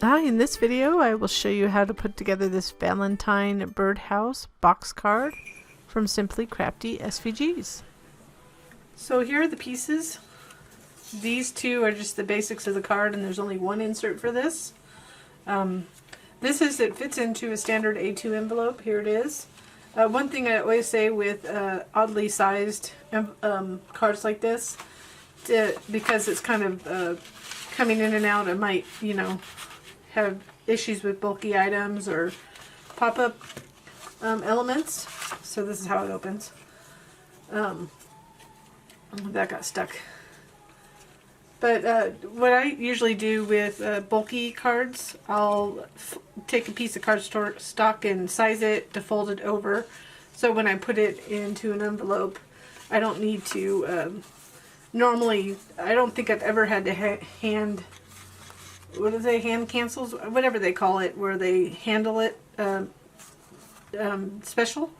Hi, in this video I will show you how to put together this Valentine Birdhouse box card from Simply Crafty SVGs. So here are the pieces. These two are just the basics of the card, and there's only one insert for this. It fits into a standard A2 envelope. Here it is. One thing I always say with oddly sized cards like this, because it's kind of coming in and out, it might, have issues with bulky items or pop-up elements. So this is how it opens. That got stuck. But what I usually do with bulky cards, I'll take a piece of cardstock and size it to fold it over. So when I put it into an envelope, I don't need to, normally, I don't think I've ever had to hand cancels, whatever they call it, where they handle it special.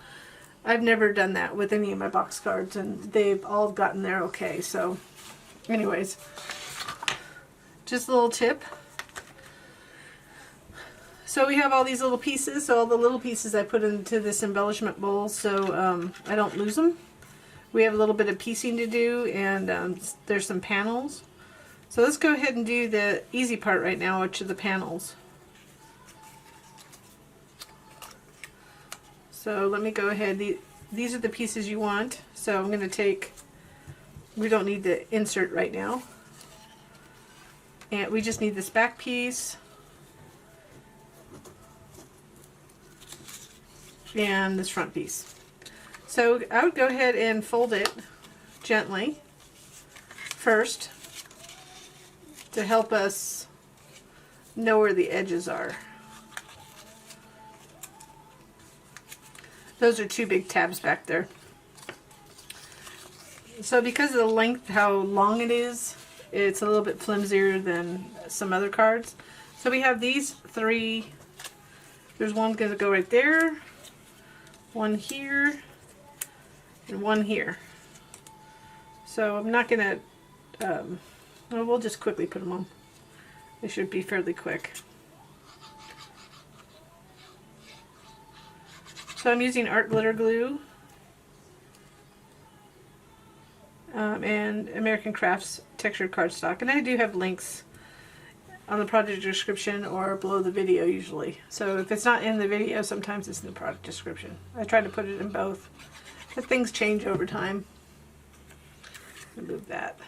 I've never done that with any of my box cards, and they've all gotten there okay. So anyways, just a little tip. So we have all these little pieces, so all the little pieces I put into this embellishment bowl so I don't lose them. We have a little bit of piecing to do, and there's some panels. So let's go ahead and do the easy part right now, which are the panels. So let me go ahead. These are the pieces you want. So I'm going to take, we don't need the insert right now. And we just need this back piece. And this front piece. So I would go ahead and fold it gently first, to help us know where the edges are. Those are two big tabs back there. So because of the length, how long it is, it's a little bit flimsier than some other cards. So we have these three. There's one going to go right there, one here, and one here. So I'm not going to well, we'll just quickly put them on. They should be fairly quick. So I'm using art glitter glue and American Crafts textured cardstock, and I do have links on the project description or below the video usually. So if it's not in the video, sometimes it's in the product description. I try to put it in both, but things change over time. Move that.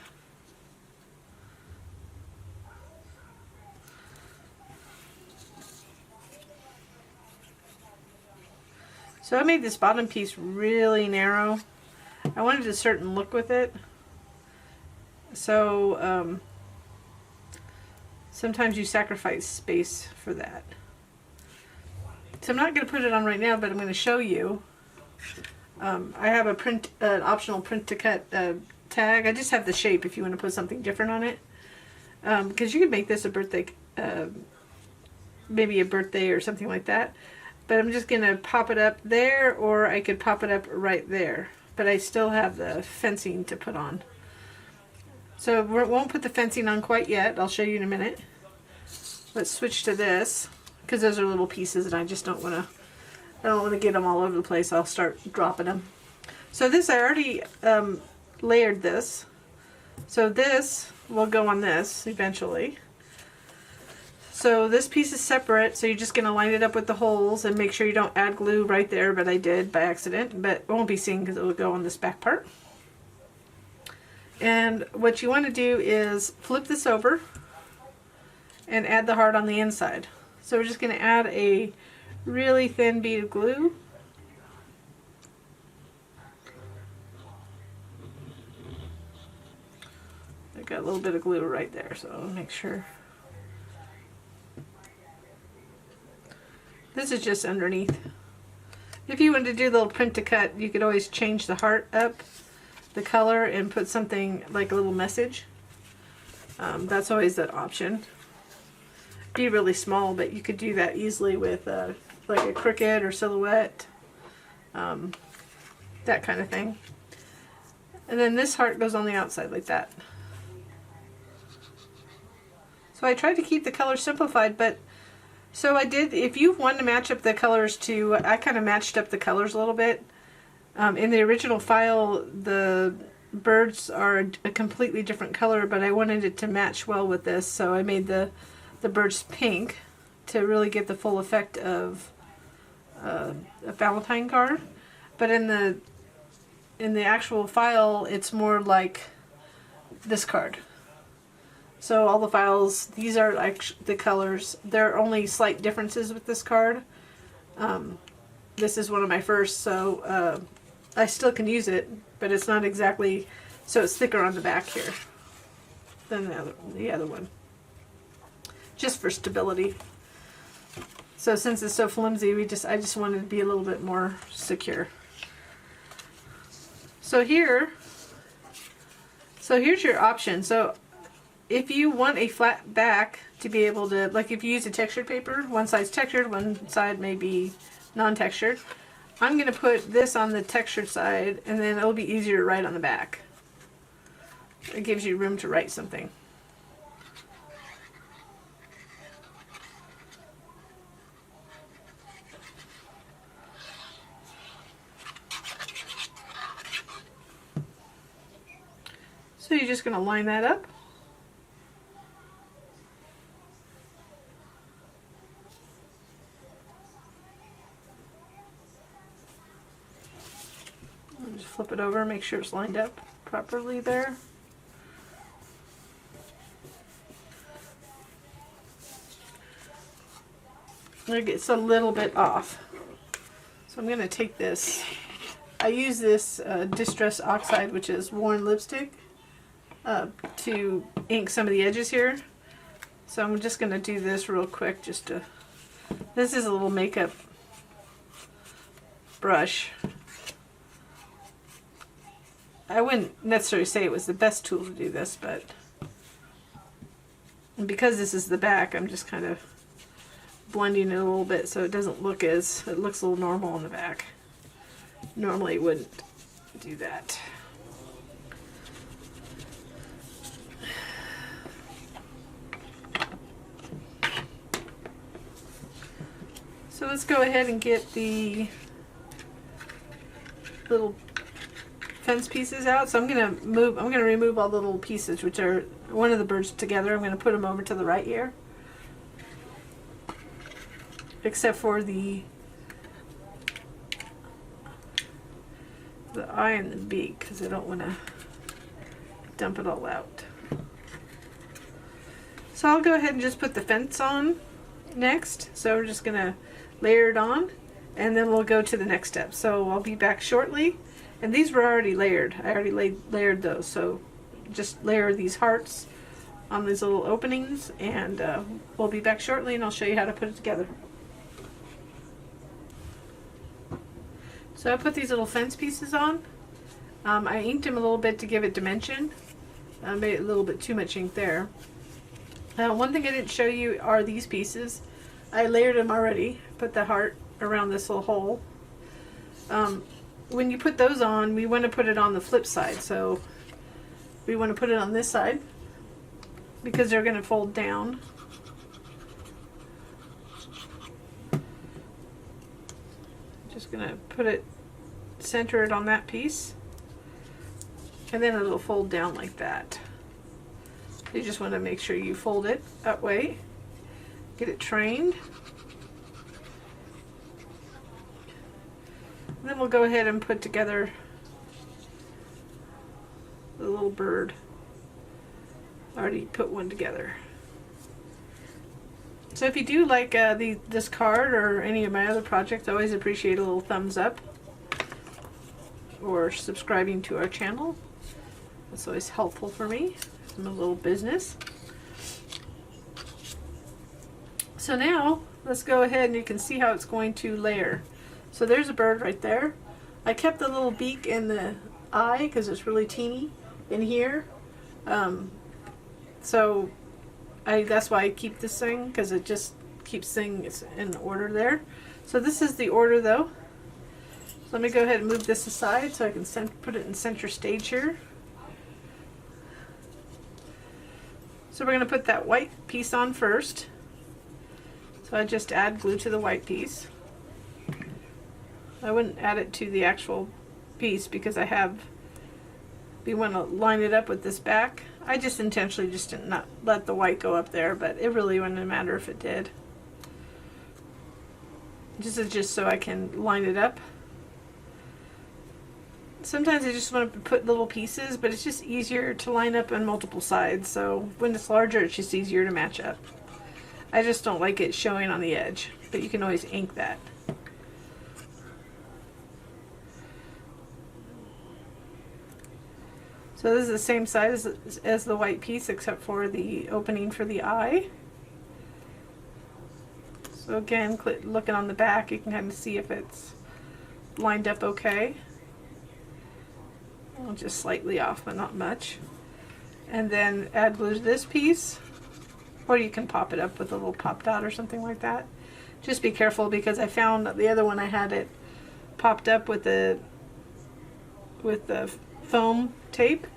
So I made this bottom piece really narrow. I wanted a certain look with it. So sometimes you sacrifice space for that. So I'm not going to put it on right now, but I'm going to show you. I have an optional print to cut tag. I just have the shape if you want to put something different on it. Because you could make this a birthday, maybe a birthday or something like that. But I'm just going to pop it up there, or I could pop it up right there. But I still have the fencing to put on. So we won't put the fencing on quite yet. I'll show you in a minute. Let's switch to this, because those are little pieces and I just don't want to get them all over the place. I'll start dropping them. So this, I already layered this. So this will go on this eventually. So this piece is separate, so you're just going to line it up with the holes and make sure you don't add glue right there, but I did by accident, but it won't be seen because it will go on this back part. And what you want to do is flip this over and add the heart on the inside. So we're just going to add a really thin bead of glue. I got a little bit of glue right there, so I'll make sure. This is just underneath. If you wanted to do a little print to cut, you could always change the heart up, the color, and put something like a little message. That's always an option. Be really small, but you could do that easily with like a Cricut or Silhouette, that kind of thing. And then this heart goes on the outside like that. So I tried to keep the colors simplified, but so I did, if you want to match up the colors to, I kind of matched up the colors a little bit. In the original file, the birds are a completely different color, but I wanted it to match well with this, so I made the birds pink to really get the full effect of a Valentine card. But in the actual file, it's more like this card. So all the files, these are the colors. There are only slight differences with this card. This is one of my first, so I still can use it, but it's not exactly, so it's thicker on the back here than the other one. Just for stability. So since it's so flimsy, I just wanted to be a little bit more secure. So here's your option. So if you want a flat back to be able to, like if you use a textured paper, one side's textured, one side may be non-textured. I'm going to put this on the textured side, and then it'll be easier to write on the back. It gives you room to write something. So you're just going to line that up. Just flip it over, make sure it's lined up properly there. It's a little bit off. So I'm going to take this. I use this Distress Oxide, which is worn lipstick, to ink some of the edges here. So I'm just going to do this real quick. This is a little makeup brush. I wouldn't necessarily say it was the best tool to do this, but because this is the back, I'm just kind of blending it a little bit so it doesn't look it looks a little normal on the back. Normally it wouldn't do that. So let's go ahead and get the little fence pieces out. So I'm going to remove all the little pieces, which are one of the birds together. I'm going to put them over to the right here, except for the eye and the beak, because I don't want to dump it all out. So I'll go ahead and just put the fence on next. So we're just going to layer it on, and then we'll go to the next step. So I'll be back shortly. And these were already layered. I already layered those. So just layer these hearts on these little openings, and we'll be back shortly, and I'll show you how to put it together. So I put these little fence pieces on. I inked them a little bit to give it dimension. I made a little bit too much ink there. One thing I didn't show you are these pieces. I layered them already. Put the heart around this little hole. When you put those on, we want to put it on the flip side. So we want to put it on this side because they're going to fold down. Just going to put it, center it on that piece, and then it'll fold down like that. You just want to make sure you fold it that way, get it trained. And then we'll go ahead and put together the little bird. I already put one together. So if you do like this card or any of my other projects, I always appreciate a little thumbs up or subscribing to our channel. That's always helpful for me. It's my little business. So now let's go ahead, and you can see how it's going to layer. So there's a bird right there. I kept the little beak and the eye because it's really teeny in here. So that's why I keep this thing, because it just keeps things in order there. So this is the order though. So let me go ahead and move this aside so I can put it in center stage here. So we're going to put that white piece on first. So I just add glue to the white piece. I wouldn't add it to the actual piece because we want to line it up with this back. I just intentionally just did not let the white go up there, but it really wouldn't matter if it did. This is just so I can line it up. Sometimes I just want to put little pieces, but it's just easier to line up on multiple sides. So when it's larger, it's just easier to match up. I just don't like it showing on the edge, but you can always ink that. So this is the same size as the white piece except for the opening for the eye. So again, looking on the back, you can kind of see if it's lined up okay. Well, just slightly off, but not much. And then add glue to this piece, or you can pop it up with a little pop dot or something like that. Just be careful because I found that the other one I had it popped up with the foam tape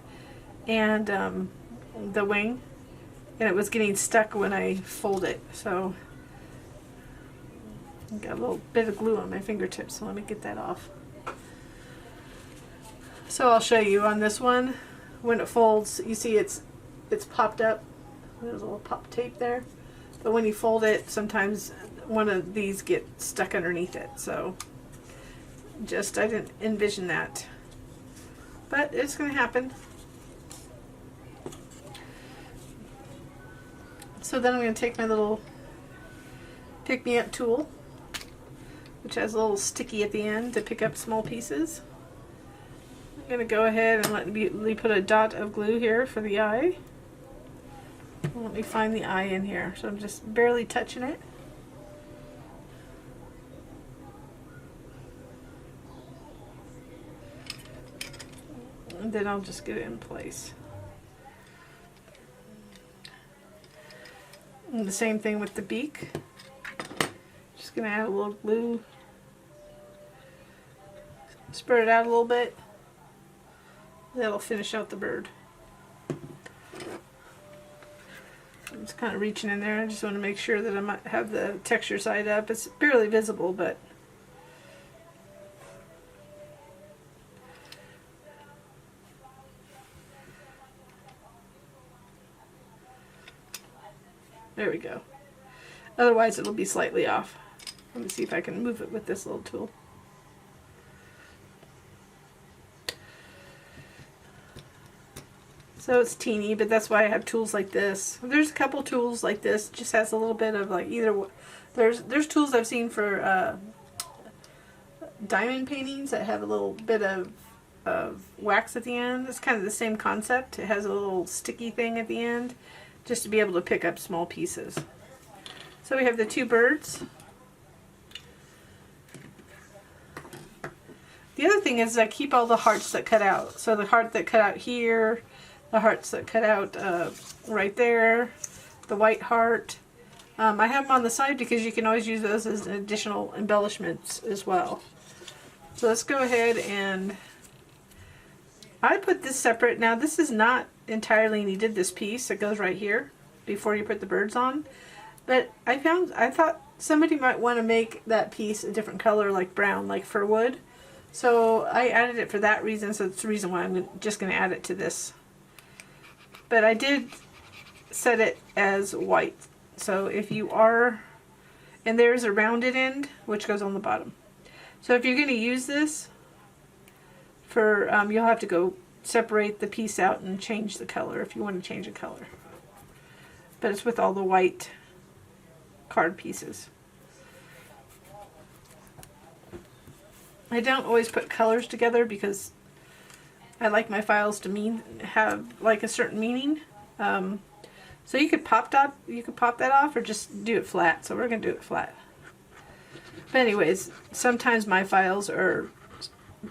and the wing, and it was getting stuck when I fold it. So I got a little bit of glue on my fingertips, so let me get that off. So I'll show you on this one, when it folds, you see it's popped up. There's a little pop tape there. But when you fold it, sometimes one of these get stuck underneath it. So I didn't envision that. But it's going to happen. So then I'm going to take my little pick-me-up tool, which has a little sticky at the end to pick up small pieces. I'm going to go ahead and let me put a dot of glue here for the eye. Let me find the eye in here. So I'm just barely touching it. And then I'll just get it in place. And the same thing with the beak. Just going to add a little glue. Spread it out a little bit. That'll finish out the bird. I'm just kind of reaching in there. I just want to make sure that I might have the texture side up. It's barely visible, but there we go. Otherwise it'll be slightly off. Let me see if I can move it with this little tool. So it's teeny, but that's why I have tools like this. There's a couple tools like this. Just has a little bit of like either. There's tools I've seen for diamond paintings that have a little bit of wax at the end. It's kind of the same concept. It has a little sticky thing at the end, just to be able to pick up small pieces. So we have the two birds. The other thing is I keep all the hearts that cut out. So the heart that cut out here. The hearts that cut out right there, the white heart. I have them on the side because you can always use those as additional embellishments as well. So let's go ahead and I put this separate. Now this is not entirely needed, this piece that goes right here before you put the birds on. But I thought somebody might want to make that piece a different color, like brown, like fir wood. So I added it for that reason. So it's the reason why I'm just going to add it to this. But I did set it as white. So if you are, and there's a rounded end, which goes on the bottom. So if you're going to use this for, you'll have to go separate the piece out and change the color if you want to change the color. But it's with all the white card pieces. I don't always put colors together because I like my files to have like a certain meaning. So you could pop that off or just do it flat. So we're going to do it flat. But anyways, sometimes my files are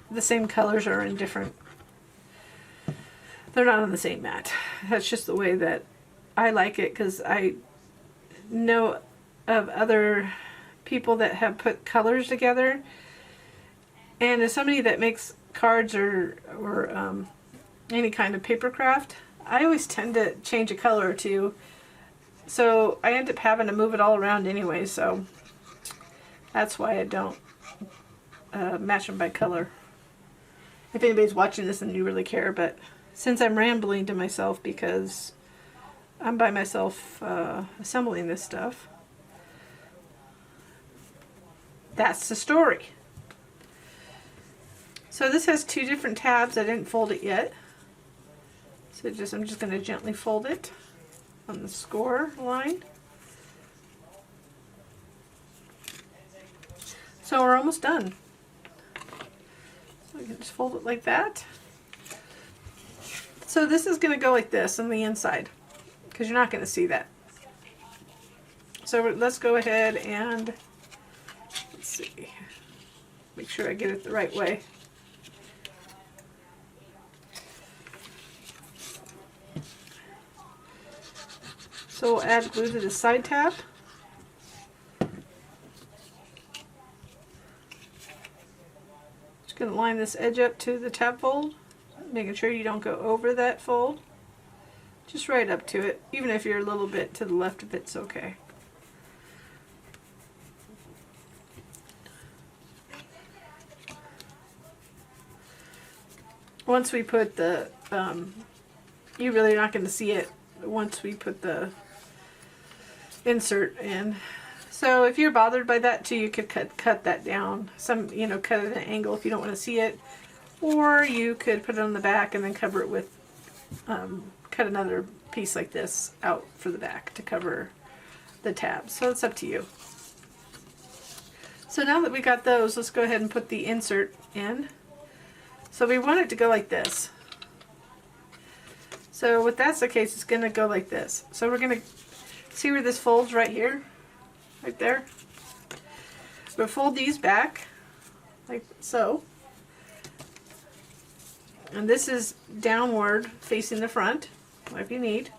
the same colors are in different. They're not on the same mat. That's just the way that I like it because I know of other people that have put colors together. And as somebody that makes cards or any kind of paper craft, I always tend to change a color or two, so I end up having to move it all around anyway, so that's why I don't match them by color. If anybody's watching this and you really care, but since I'm rambling to myself because I'm by myself assembling this stuff, that's the story. So this has two different tabs. I didn't fold it yet. So I'm just going to gently fold it on the score line. So we're almost done. So we can just fold it like that. So this is going to go like this on the inside, because you're not going to see that. So let's go ahead and, let's see, make sure I get it the right way. So we'll add glue to the side tab. Just going to line this edge up to the tab fold, making sure you don't go over that fold. Just right up to it. Even if you're a little bit to the left of it's okay. Once we put the, you're really not going to see it once we put the insert in. So if you're bothered by that too, you could cut that down. Cut it at an angle if you don't want to see it. Or you could put it on the back and then cover it with, cut another piece like this out for the back to cover the tabs. So it's up to you. So now that we got those, let's go ahead and put the insert in. So we want it to go like this. So if that's the case, it's going to go like this. So we're going to see where this folds right here, right there. We'll fold these back like so. And this is downward facing the front, like you need.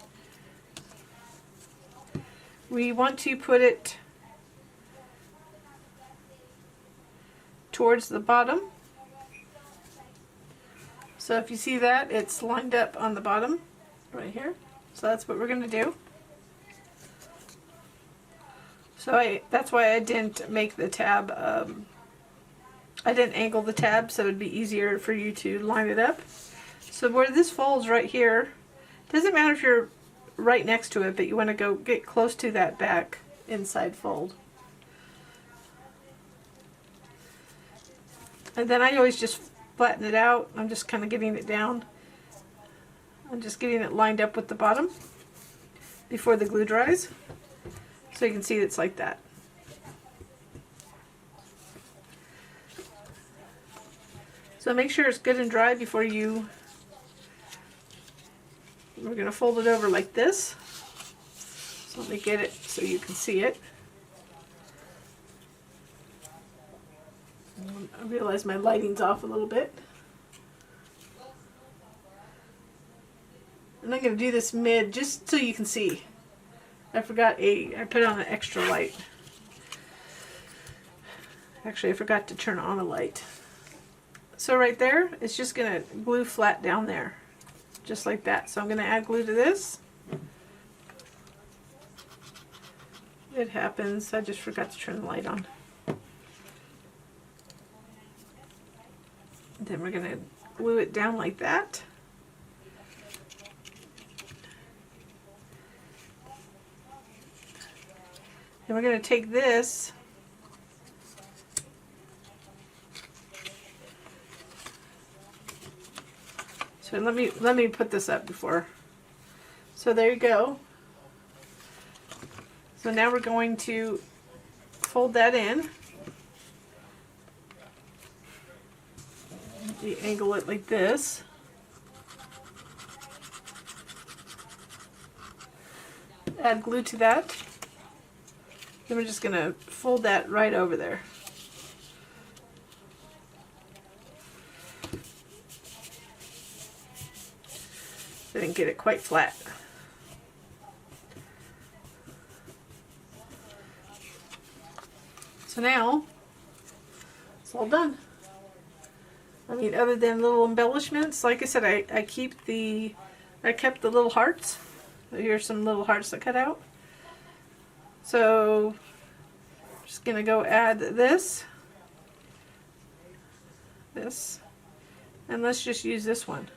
We want to put it towards the bottom. So if you see that, it's lined up on the bottom right here. So that's what we're going to do. So that's why I didn't make the tab, I didn't angle the tab so it would be easier for you to line it up. So where this folds right here, doesn't matter if you're right next to it, but you want to go get close to that back inside fold. And then I always just flatten it out. I'm just kind of getting it down. I'm just getting it lined up with the bottom before the glue dries. So you can see it's like that. So make sure it's good and dry before you, we're going to fold it over like this. So let me get it so you can see it. I realize my lighting's off a little bit. And I'm going to do this mid just so you can see. I put on an extra light. Actually, I forgot to turn on a light. So right there, it's just going to glue flat down there. Just like that. So I'm going to add glue to this. It happens. I just forgot to turn the light on. Then we're going to glue it down like that. Then we're going to take this so let me put this up before. So there you go. So now we're going to fold that in. You angle it like this. Add glue to that. Then we're just going to fold that right over there. I didn't get it quite flat. So now it's all done. I mean, other than little embellishments, like I said, I keep the I kept the little hearts. Here's some little hearts that cut out. So just gonna go add this, and let's just use this one.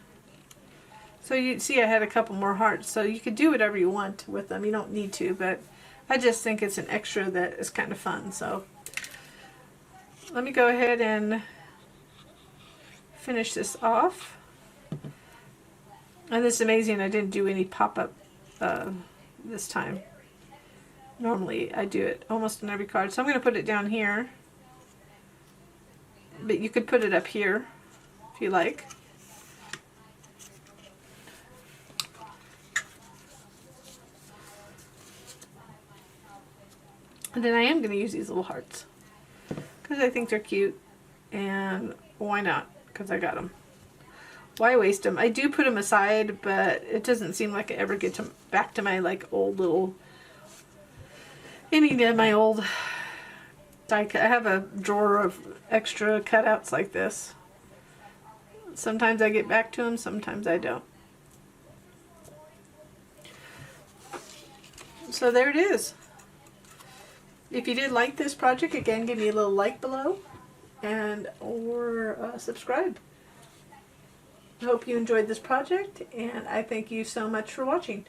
So you see I had a couple more hearts, so you could do whatever you want with them. You don't need to, but I just think it's an extra that is kind of fun. So let me go ahead and finish this off. And it's amazing I didn't do any pop-up this time. Normally I do it almost on every card. So I'm going to put it down here. But you could put it up here if you like. And then I am going to use these little hearts because I think they're cute, and why not? Because I got them. Why waste them? I do put them aside, but it doesn't seem like I ever get back to my like old little, any of my old, like I have a drawer of extra cutouts like this. Sometimes I get back to them, sometimes I don't. So there it is. If you did like this project, again, give me a little like below or subscribe. I hope you enjoyed this project, and I thank you so much for watching.